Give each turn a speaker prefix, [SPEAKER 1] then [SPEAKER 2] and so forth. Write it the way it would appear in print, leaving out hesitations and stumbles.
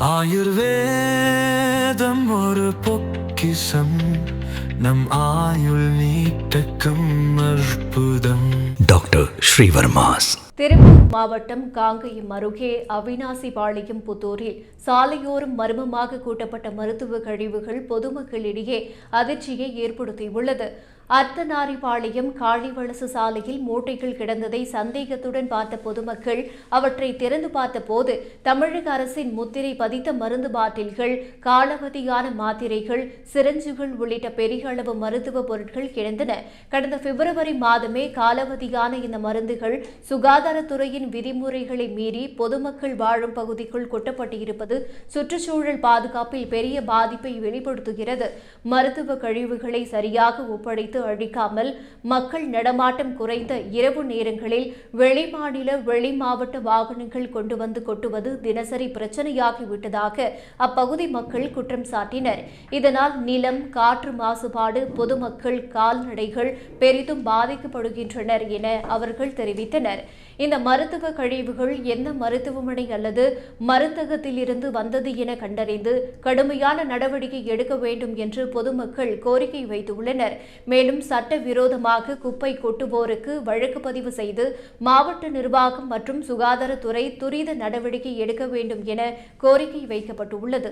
[SPEAKER 1] ஆயுர்வேதம் ஒரு பொக்கிஷம், நம் ஆயுள் நீட்டக்கும் அற்புதம். டாக்டர் ஸ்ரீவர்மாஸ்.
[SPEAKER 2] திருப்பூர் மாவட்டம் காங்கயம் அருகே அவிநாசிபாளையம் புத்தூரில் சாலையோரம் மர்மமாக கூட்டப்பட்ட மருத்துவ கழிவுகள் பொதுமக்களிடையே அதிர்ச்சியை ஏற்படுத்தியுள்ளது. அர்த்தநாரிபாளையம் காளிவளசு சாலையில் மூட்டைகள் கிடந்ததை சந்தேகத்துடன் பார்த்த பொதுமக்கள் அவற்றை திறந்து பார்த்தபோது தமிழக அரசின் முத்திரை பதித்த மருந்து பாட்டில்கள், காலாவதியான மாத்திரைகள், சிரஞ்சுகள் உள்ளிட்ட பெரிய அளவு மருத்துவ பொருட்கள் கிடந்தன. கடந்த பிப்ரவரி மாதமே காலாவதியான இந்த மருந்துகள் சுகாதாரத்துறையின் விதிமுறைகளை மீறி பொதுமக்கள் வாழும் பகுதிக்குள் கொட்டப்பட்டிருப்பது சுற்றுச்சூழல் பாதுகாப்பில் பெரிய பாதிப்பை வெளிப்படுத்துகிறது. மருத்துவ கழிவுகளை சரியாக ஒப்படைத்து அழிக்காமல் மக்கள் நடமாட்டம் குறைந்த இரவு நேரங்களில் வெளிமாநில வெளி மாவட்ட வாகனங்கள் கொண்டு வந்து கொட்டுவது தினசரி பிரச்சனையாகிவிட்டதாக அப்பகுதி மக்கள் குற்றம் சாட்டினர். இதனால் நிலம், காற்று மாசுபாடு, பொதுமக்கள், கால்நடைகள் பெரிதும் பாதிக்கப்படுகின்றனர் என அவர்கள் தெரிவித்தனர். இந்த மருத்துவ கழிவுகள் எந்த மருத்துவமனை அல்லது மருந்தகத்திலிருந்து வந்தது என கண்டறிந்து கடுமையான நடவடிக்கை எடுக்க வேண்டும் என்று பொதுமக்கள் கோரிக்கை வைத்துள்ளனர். மேலும் சட்டவிரோதமாக குப்பை கொட்டுவோருக்கு வழக்கு பதிவு செய்து மாவட்ட நிர்வாகம் மற்றும் சுகாதாரத்துறை துரித நடவடிக்கை எடுக்க வேண்டும் என கோரிக்கை வைக்கப்பட்டுள்ளது.